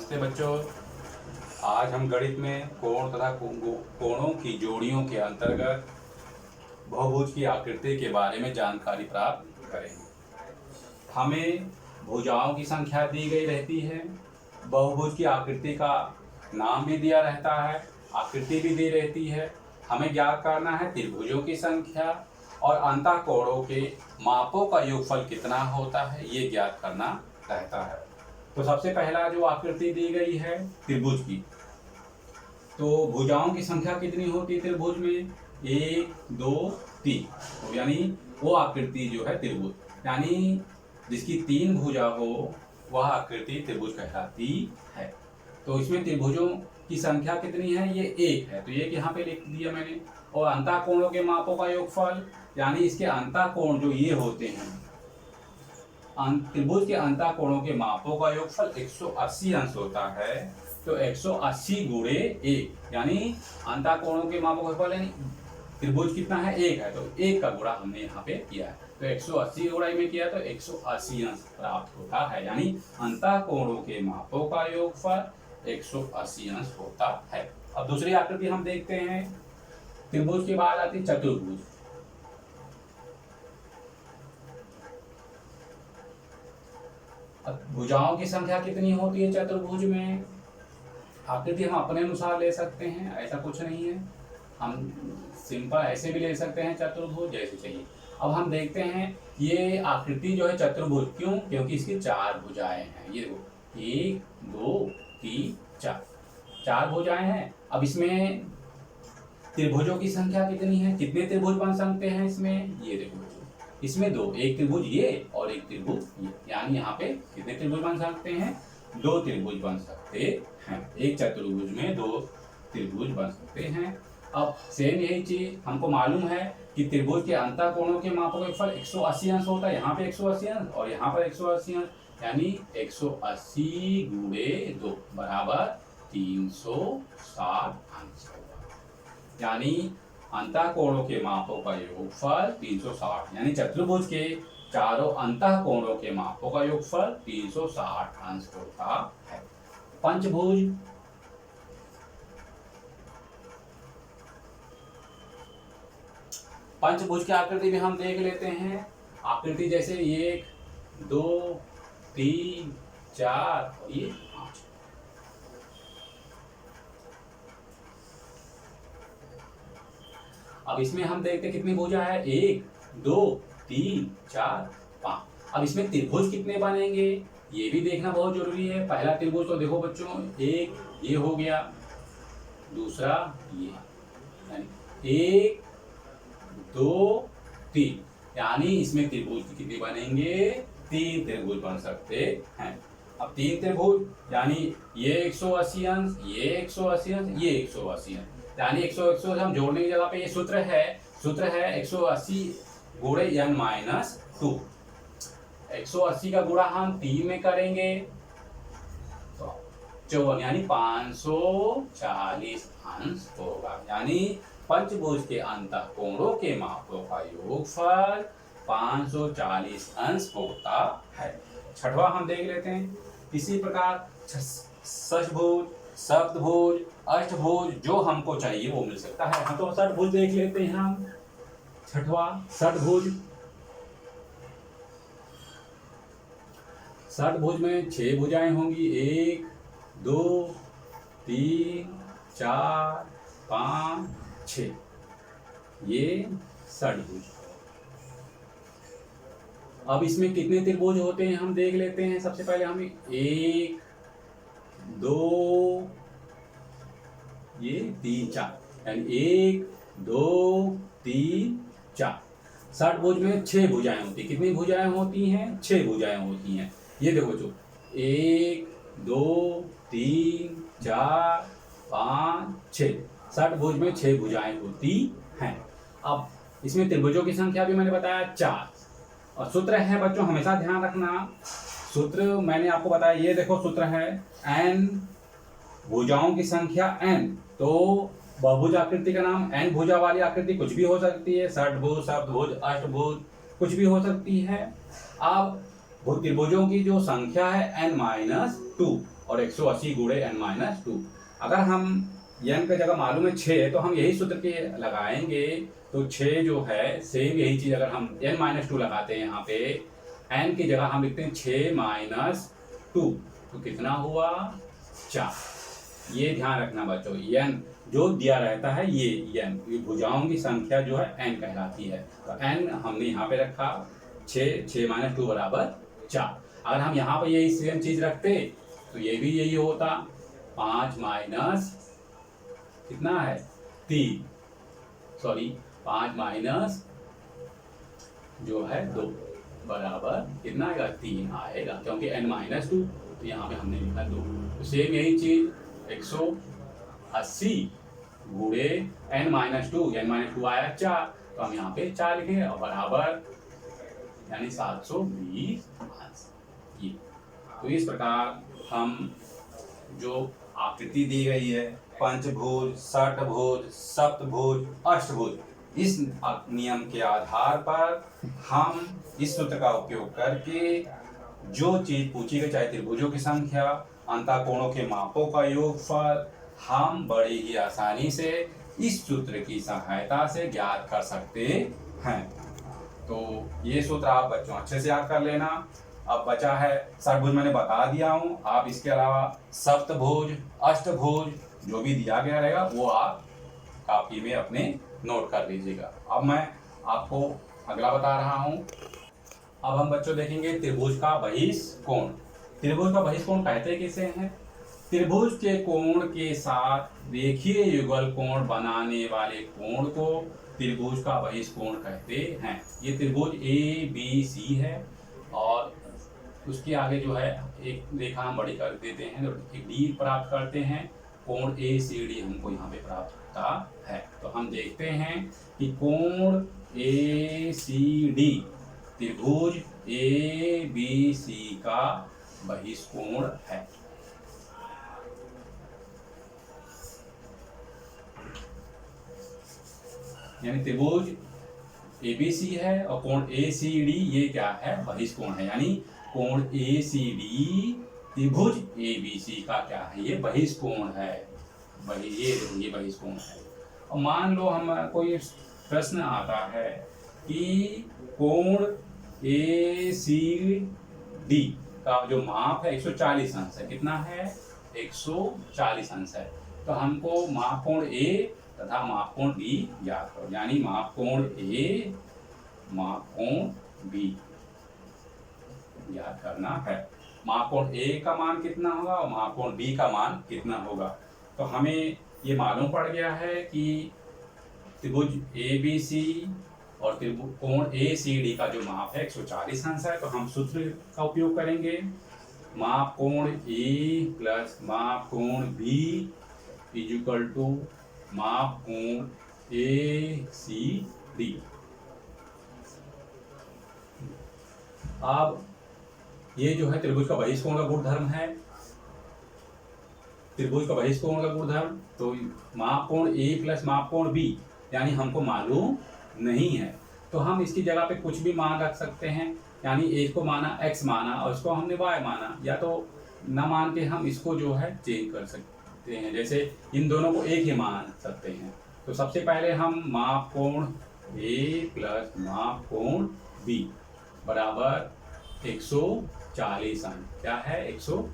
नमस्ते बच्चों। आज हम गणित में कोण तथा कोणों की जोड़ियों के अंतर्गत बहुभुज की आकृति के बारे में जानकारी प्राप्त करेंगे। हमें भुजाओं की संख्या दी गई रहती है, बहुभुज की आकृति का नाम भी दिया रहता है, आकृति भी दी रहती है। हमें ज्ञात करना है त्रिभुजों की संख्या और अंतःकोणों के मापों का योगफल कितना होता है, ये ज्ञात करना रहता है। तो सबसे पहला जो आकृति दी गई है त्रिभुज की, तो भुजाओं की संख्या कितनी होती है त्रिभुज में? 1 2 3। तो यानी वो आकृति जो है त्रिभुज, यानी जिसकी 3 भुजा हो वह आकृति त्रिभुज कहलाती है। तो इसमें त्रिभुजों की संख्या कितनी है? ये 1 है, तो ये यहाँ पे लिख दिया मैंने। और अंतःकोणों के मापों का योगफल, यानी इसके अंतःकोण जो ये होते हैं, त्रिभुज के अंतःकोणों के मापों का योगफल 180 अंश होता है। तो 180 गुणे 1, यानी अंतःकोणों के मापों का योगफल, यानी त्रिभुज कितना है? 1 है, तो 1 का गुणा हमने यहाँ पे किया है। तो 180 गुणाई में किया तो 180 अंश प्राप्त होता है, यानी अंतःकोणों के मापों का योगफल 180 अंश होता है। अब दूसरी आकृति हम देखते हैं। त्रिभुज के बाद आती है चतुर्भुज। भुजाओं की संख्या कितनी होती है चतुर्भुज में? आकृति हम अपने अनुसार ले सकते हैं, ऐसा कुछ नहीं है। हम सिंपल ऐसे भी ले सकते हैं चतुर्भुज, जैसे चाहिए। अब हम देखते हैं ये आकृति जो है चतुर्भुज, क्यों? क्योंकि इसकी 4 भुजाएं हैं। ये देखो 1 2 3 4 भुजाएं हैं। अब इसमें त्रिभुजों की संख्या कितनी है? कितने त्रिभुज बन सकते हैं इसमें? ये देखो इसमें 2, एक त्रिभुज ये और एक त्रिभुज ये, यानी यहाँ पे कितने त्रिभुज बन सकते हैं? 2 त्रिभुज बन सकते हैं। एक चतुर्भुज में 2 त्रिभुज बन सकते हैं। अब सेम यही चीज हमको मालूम है कि त्रिभुज के अंतःकोणों के मापों का योगफल 180 अंश होता है। यहाँ पे 180 अंश और यहाँ पर 180 अंश, यानी 180 गुणे 2 बराबर 360 अंश होगा। यानी अंतःकोणों के मापों का योगफल 360, यानी चतुर्भुज के चारों अंतःकोणों के मापों का योगफल 360 अंश होता है। पंचभुज। पंचभुज की आकृति भी हम देख लेते हैं। आकृति जैसे 1 2 3 4 और ये 5। अब इसमें हम देखते हैं कितनी भुजा है? 1 2 3 4 5। अब इसमें त्रिभुज कितने बनेंगे ये भी देखना बहुत जरूरी है। पहला त्रिभुज तो देखो बच्चों, एक ये हो गया, दूसरा ये, यानी 1 2 3, यानी इसमें त्रिभुज कितने बनेंगे? 3 त्रिभुज बन सकते हैं। अब 3 त्रिभुज, यानी ये 180 अंश, ये 180 अंश, ये 180 अंश, यानी 180 हम जोड़ने की जगह पे ये सूत्र है 180 गुणे n माइनस 2। 180 का गुणा हम 3 में करेंगे तो 54, यानी 540 अंश होगा। यानी पंचभुज के अंतःकोणों के मापों का योगफल 540 अंश होता है। छठवां हम देख लेते हैं। इसी प्रकार षष्भुज, सप्तभुज, अष्टभुज जो हमको चाहिए वो मिल सकता है। हम तो षटभुज देख लेते हैं हम। छठवां षटभुज। षटभुज में 6 भुजाएं होंगी, 1 2 3 4 5 6, ये षटभुज। अब इसमें कितने त्रिभुज होते हैं हम देख लेते हैं। सबसे पहले हम 1 2 ये 3 4, यानी 1 2 3 4। षटभुज में 6 भुजाएं होती हैं। कितनी भुजाएं होती हैं? 6 भुजाएं होती हैं। ये देखो बच्चों, 1 2 3 4 5 6। षटभुज में 6 भुजाएं होती हैं। अब इसमें त्रिभुजों की संख्या भी मैंने बताया 4। और सूत्र है बच्चों, हमेशा ध्यान रखना, सूत्र मैंने आपको बताया। ये देखो सूत्र है n, भुजाओं की संख्या n। तो बहुभुज आकृति का नाम n भुजा वाली आकृति कुछ भी हो सकती है, षटभुज, सप्तभुज, अष्टभुज, कुछ भी हो सकती है। अब त्रिभुजों की जो संख्या है n-2, और 180 गुणे n-2। अगर हम n की जगह मालूम है 6 तो हम यही सूत्र के लगाएंगे, तो 6 जो है सेम यही चीज़ अगर हम n-2 लगाते हैं यहाँ पे, n की जगह हम लिखते हैं 6 - 2, तो कितना हुआ 4। ये ध्यान रखना बच्चों, n जो दिया रहता है ये n, ये भुजाओं की संख्या जो है n कहलाती है। तो n हमने यहाँ पे रखा 6 - 2 बराबर 4। अगर हम यहाँ पे यही सेम चीज रखते तो ये भी यही होता, 5 माइनस कितना है 3, सॉरी 5 माइनस जो है 2 बराबर कितना आएगा 3 आएगा, क्योंकि n-2, तो यहाँ पे हमने लिखा 2। तो सेम यही चीज 180 गुणे n-2, n-2 आया 4, तो हम यहाँ पे 4 लिखेंगे और बराबर यानी 720 अंश। ये तो इस प्रकार हम जो आकृति दी गई है पंचभुज, षटभुज, सप्तभुज, अष्टभुज, इस नियम के आधार पर हम इस सूत्र का उपयोग करके जो चीज पूछी गई, चाहे त्रिभुजों की संख्या, अंतःकोणों के मापों का योगफल, हम बड़ी ही आसानी से इस सूत्र की सहायता से ज्ञात कर सकते हैं। तो ये सूत्र आप बच्चों अच्छे से याद कर लेना। अब बचा है षटभुज, मैंने बता दिया हूँ। आप इसके अलावा सप्तभुज, अष्टभुज जो भी दिया गया रहेगा वो आप कॉपी में अपने नोट कर लीजिएगा। अब मैं आपको अगला बता रहा हूँ। अब हम बच्चों देखेंगे त्रिभुज का बहिष्कोण। त्रिभुज का बहिष्कोण कहते किसे हैं? त्रिभुज के कोण के साथ रेखीय युगल कोण बनाने वाले कोण को त्रिभुज का बहिष्कोण कहते हैं। ये त्रिभुज ABC है और उसके आगे जो है एक रेखा हम बड़ी कर देते हैं तो एक D प्राप्त करते हैं। कोण ACD हमको यहाँ पे प्राप्त होता है। तो हम देखते हैं कि कोण ACD त्रिभुज ABC का बहिष्कोण है। यानी त्रिभुज ABC है और कोण ACD ये क्या है? बहिष्कोण है। यानी कोण ACD त्रिभुज ABC का क्या है? ये बहिष्कोण है। ये बहिष्कोण है। और मान लो हम कोई प्रश्न आता है कि कोण ACD का जो माप है 140 अंश है। कितना है? 140 अंश है। तो हमको माप कोण A तथा माप कोण B ज्ञात करो। यानी माप कोण A, माप कोण B ज्ञात करना है। माप कोण A का मान कितना होगा और माप कोण B का मान कितना होगा? तो हमें ये मालूम पड़ गया है कि त्रिभुज ABC और त्रिभुज कोण ACD का जो माप है 140 अंश है। तो हम सूत्र का उपयोग करेंगे, माप कोण A प्लस माप कोण B इक्वल टू माप कोण ACD। अब ये जो है त्रिभुज का बहिष्कोण का गुणधर्म है। त्रिभुज का बहिष्कोण का गुणधर्म, तो माप कोण A प्लस माप कोण B यानी हमको मालूम नहीं है, तो हम इसकी जगह पे कुछ भी मान रख सकते हैं। यानी A को माना x माना और इसको हमने y माना, या तो न मान के हम इसको जो है चेंज कर सकते हैं। जैसे इन दोनों को एक ही मान सकते हैं। तो सबसे पहले हम माप कोण A प्लस माप कोण B बराबर 140 अंश। क्या है? 100,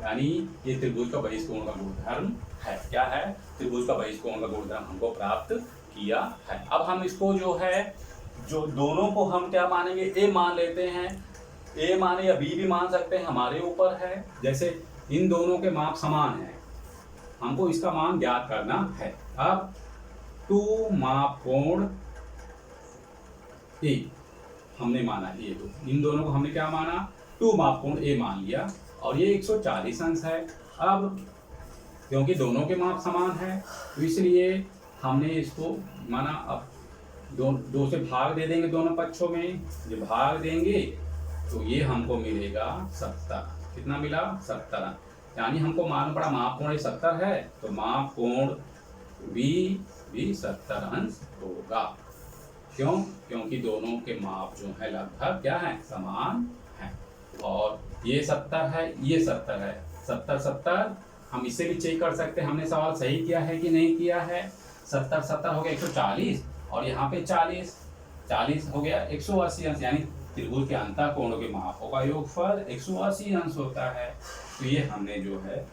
यानी ये त्रिभुज का बहिष्कोण का गुणधर्म है। क्या है? त्रिभुज का बहिष्कोण का गुणधर्म हमको प्राप्त किया है। अब हम इसको जो है, जो दोनों को हम क्या मानेंगे? A मान लेते हैं। A माने या B भी मान सकते हैं, हमारे ऊपर है। जैसे इन दोनों के माप समान हैं, हमको इसका मान ज्ञात करना है। अब 2 माप कोण A हमने माना, ये दो, इन दोनों को हमने क्या माना? 2 माप कोण A मान लिया और ये 140 अंश है। अब क्योंकि दोनों के माप समान है तो इसलिए हमने इसको माना। अब दो से भाग दे देंगे दोनों पक्षों में। जब भाग देंगे तो ये हमको मिलेगा 70। कितना मिला? 70। यानी हमको मालूम पड़ा माप कोण 70 है, तो माप कोण B भी 70 अंश होगा। क्यों? क्योंकि दोनों के माप जो है लगभग क्या है? समान है। और ये 70 है, ये 70 है, 70 70, हम इसे भी चेक कर सकते हैं हमने सवाल सही किया है कि नहीं किया है। 70 70 हो गया 140, और यहाँ पे 40 40 हो गया 180 अंश, यानी त्रिभुज के अंतःकोणों के मापों का योगफल 180 अंश होता है। तो ये हमने जो है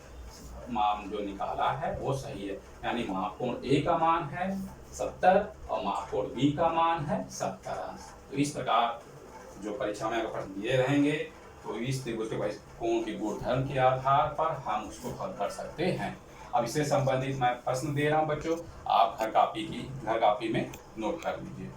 मान जो निकाला है वो सही है, यानी महाकोण ए का मान है 70 और महाकोण बी का मान है 70 अंश। तो इस प्रकार जो परीक्षा में अगर प्रश्न दिए रहेंगे तो इस त्रिभुज के कोण के गुणधर्म के आधार पर हम उसको हल कर सकते हैं। अब इससे संबंधित मैं प्रश्न दे रहा हूं बच्चों, आप घर कॉपी में नोट कर लीजिए।